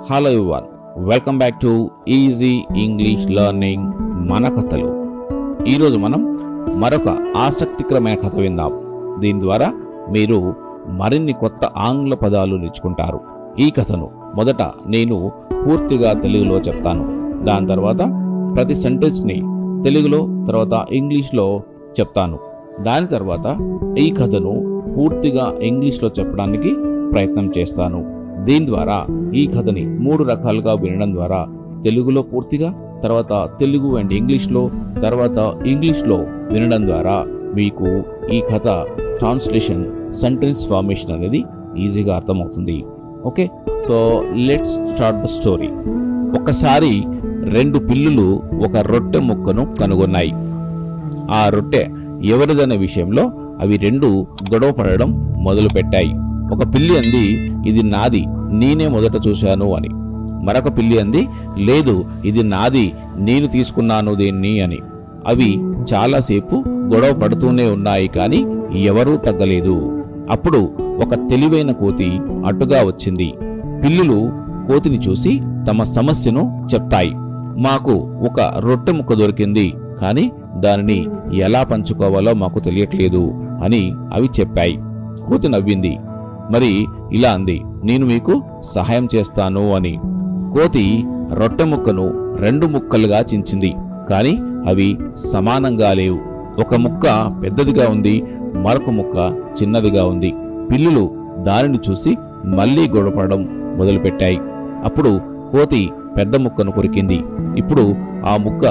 Hello everyone, welcome back to easy English learning మన కథలు. ఈరోజు మనం మరొక ఆసక్తికరమైన కథ విందాం. దీని ద్వారా మీరు మరిన్ని కొత్త ఆంగ్ల పదాలు నేర్చుకుంటారు. ఈ కథను మొదట నేను పూర్తిగా తెలుగులో చెప్తాను. దాని తర్వాత ప్రతి సెంటెన్స్ని తెలుగులో తర్వాత ఇంగ్లీష్లో చెప్తాను. దాని తర్వాత ఈ కథను పూర్తిగా ఇంగ్లీష్లో చెప్పడానికి ప్రయత్నం చేస్తాను. దీని ద్వారా ఈ కథని 3 రకాలుగా వినడం ద్వారా తెలుగులో పూర్తిగా, తర్వాత తెలుగు అండ్ ఇంగ్లీష్లో, తర్వాత ఇంగ్లీష్లో వినడం ద్వారా మీకు ఈ కథ ట్రాన్స్లేషన్, సెంటెన్స్ ఫార్మేషన్ అనేది ఈజీగా అర్థమవుతుంది. Okay, so let's start the story. ఒకసారి 2 పిల్లులు ఒక రొట్టె ముక్కను కనుగొన్నాయి. ఆ రొట్టె ఎవరిదనే విషయంలో అవి 2 గొడవ పడడం మొదలుపెట్టాయి. ఒక పిల్లి అంది, ఇది నాది, నేనే మొదట చూశాను అని. మరొక పిల్లి అంది, లేదు, ఇది నాది, నేను తీసుకున్నాను దీన్ని అని. అవి చాలాసేపు గొడవ పడుతూనే ఉన్నాయి, కానీ ఎవరూ తగ్గలేదు. అప్పుడు ఒక తెలివైన కోతి అటుగా వచ్చింది. పిల్లులు కోతిని చూసి తమ సమస్యను చెప్తాయి. మాకు ఒక రొట్టె ముక్క దొరికింది, కానీ దానిని ఎలా పంచుకోవాలో మాకు తెలియట్లేదు అని అవి చెప్పాయి. కోతి నవ్వింది. మరి ఇలా అంది, నేను మీకు సహాయం చేస్తాను అని. కోతి రొట్టె ముక్కను 2 ముక్కలుగా చించింది, కానీ అవి సమానంగా లేవు. ఒక ముక్క పెద్దదిగా ఉంది, మరొక ముక్క చిన్నదిగా ఉంది. పిల్లులు దానిని చూసి మళ్లీ గొడవపడడం మొదలుపెట్టాయి. అప్పుడు కోతి పెద్ద ముక్కను కొరికింది. ఇప్పుడు ఆ ముక్క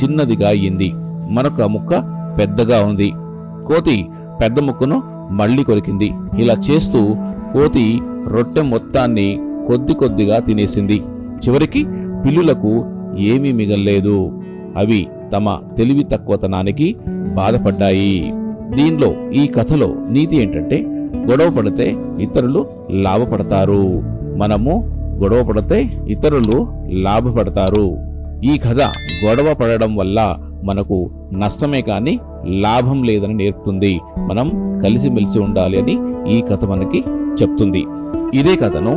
చిన్నదిగా అయ్యింది, మరొక ముక్క పెద్దగా ఉంది. కోతి పెద్ద ముక్కను మళ్లీ కొరికింది. ఇలా చేస్తూ కోతి రొట్టె మొత్తాన్ని కొద్ది కొద్దిగా తినేసింది. చివరికి పిల్లులకు ఏమీ మిగల్లేదు. అవి తమ తెలివి తక్కువతనానికి బాధపడ్డాయి. దీనిలో ఈ కథలో నీతి ఏంటంటే, గొడవ పడితే ఇతరులు లాభపడతారు, మనము గొడవ పడితే ఇతరులు లాభపడతారు. ఈ కథ గొడవ పడడం వల్ల మనకు నష్టమే కానీ లాభం లేదని నేర్పుతుంది. మనం కలిసిమెలిసి ఉండాలి అని ఈ కథ మనకి చెప్తుంది. ఇదే కథను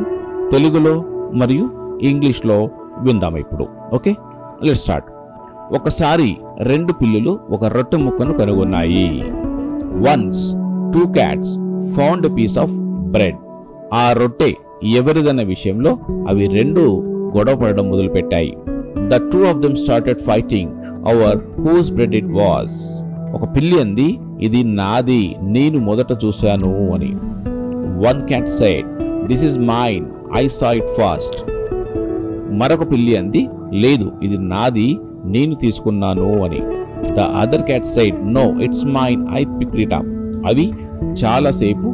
తెలుగులో మరియు ఇంగ్లీష్లో విందాం ఇప్పుడు. Okay, let's start. ఒకసారి 2 పిల్లులు ఒక రొట్టె ముక్కను కనుగొన్నాయి. Once 2 cats found a piece of bread. ఆ రొట్టె ఎవరిదన్న విషయంలో అవి 2 గొడవ పడడం మొదలుపెట్టాయి. The 2 of them started fighting over whose bread it was. ఒక పిల్లి అంది, ఇది నాది, నేను మొదట చూశాను అని. One cat said, this is mine, I saw it first. మరొక పిల్లి అంది, లేదు, ఇది నాది, నేను తీసుకున్నాను అని. The other cat said, no, it's mine, I picked it up. అవి చాలాసేపు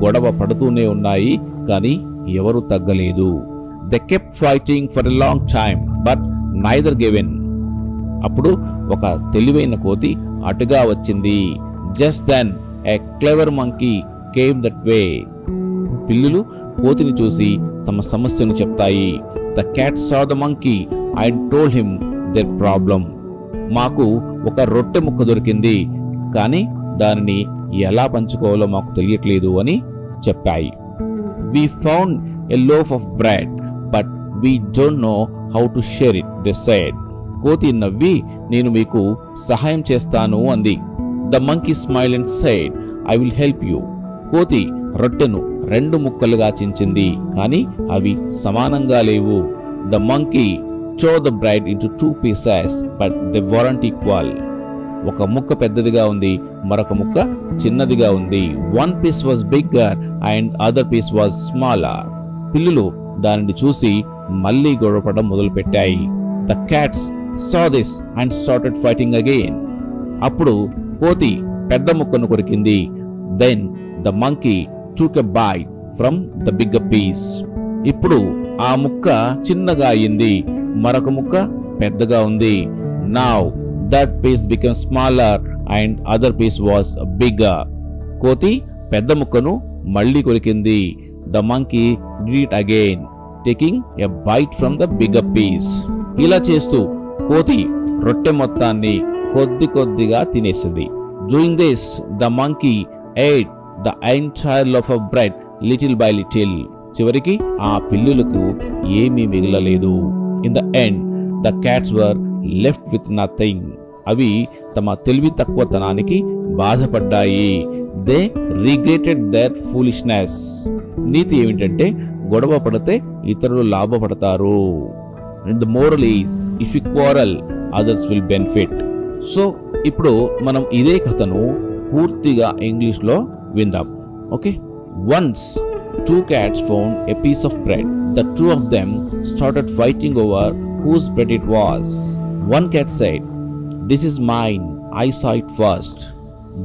గొడవ పడుతూనే ఉన్నాయి, కానీ ఎవరు తగ్గలేదు. They kept fighting for a long time, but neither gave in. అప్పుడు ఒక తెలివైన కోతి అటుగా వచ్చింది. Just then a clever monkey came that way. పిల్లులు కోతిని చూసి తమ సమస్యను చెప్తాయి. The cat saw the monkey and told him their problem. మాకు ఒక రొట్టె ముక్క దొరికింది, కానీ దానిని ఎలా పంచుకోవాలో మాకు తెలియట్లేదు అని చెప్పాయి. We found a loaf of bread, but we don't know how to share it, they said. కోతి నవ్వి, నేను మీకు సహాయం చేస్తాను అంది. The monkey smiled and said, I will help you. కోతి రొట్టెను 2 ముక్కలుగా చించింది, కానీ అవి సమానంగా లేవు. The monkey tore the bread into 2 pieces, but they weren't equal. ఒక ముక్క పెద్దదిగా ఉంది, మరొక ముక్క చిన్నదిగా ఉంది. One piece was bigger and other piece was smaller. పిల్లులు దానిని చూసి మళ్లీ గొడవపడడం మొదలుపెట్టాయి. The cats saw this and started fighting again. అప్పుడు కోతి పెద్ద ముక్కను కొరికింది. Then the monkey took a bite from the bigger piece. ఇప్పుడు ఆ ముక్క చిన్నగా అయింది, మరొక ముక్క పెద్దగా ఉంది. Now that piece became smaller and other piece was bigger. కోతి పెద్ద ముక్కను మళ్లీ కొరికింది. The monkey did it again, taking a bite from the bigger piece. ఇలా చేస్తూ కోతి రొట్టె మొత్తాన్ని కొద్ది కొద్దిగా తినేసింది. Doing this, the monkey ate the entire loaf of bread little by little. చివరికి ఆ పిల్లులకు ఏమీ మిగలలేదు. In the end the cats were left with nothing. అవి తమ తెలివి తక్కువతనానికి బాధపడ్డాయి. They regretted their foolishness. నీతి ఏమిటంటే గొడవ పడితే ఇతరులు లాభపడతారు. And the moral is if you quarrel others will benefit. So ఇప్పుడు మనం ఇదే కథను పూర్తిగా ఇంగ్లీష్లో విందాం. Okay. Once two cats found a piece of bread. The two of them started fighting over whose bread it was. One cat said, "This is mine. I saw it first."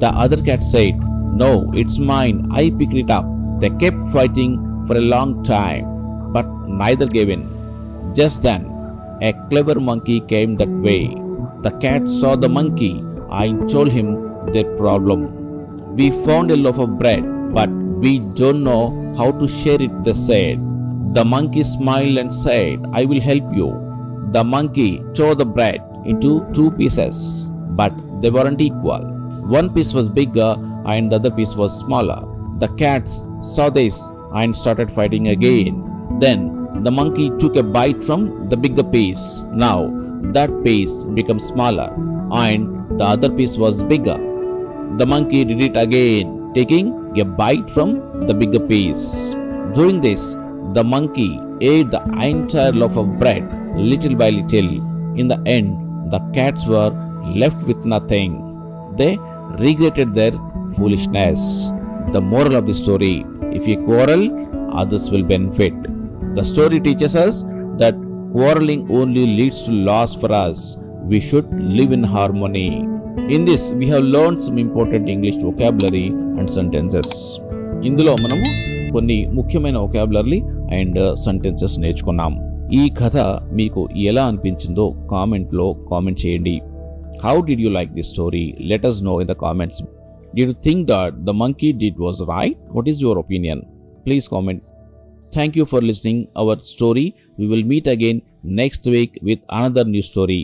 The other cat said, "No, it's mine. I picked it up." They kept fighting for a long time, but neither gave in. Just then, a clever monkey came that way. The cat saw the monkey and told him their problem. "We found a loaf of bread, but we don't know how to share it," they said. The monkey smiled and said, "I will help you." The monkey tore the bread into two pieces, but they weren't equal. One piece was bigger and the other piece was smaller. The cats saw this and started fighting again. Then the monkey took a bite from the bigger piece. Now that piece became smaller and the other piece was bigger. The monkey did it again, taking a bite from the bigger piece. Doing this, the monkey ate the entire loaf of bread little by little. In the end, the cats were left with nothing. They regretted their foolishness. The moral of the story: if you quarrel, others will benefit. The story teaches us that quarreling only leads to loss for us. We should live in harmony. In this, we have learned some important English vocabulary and sentences. ఇందులో మనము కొన్ని ముఖ్యమైన vocabulary and sentences నేర్చుకున్నాం. ఈ కథ మీకు ఎలా అనిపించిందో కామెంట్లో కామెంట్ చేయండి. How did you like this story? Let us know in the comments. Did you think that the monkey did was right? What is your opinion? Please comment. Thank you for listening our story. We will meet again next week with another new story.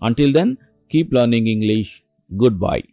Until then, keep learning English. Goodbye.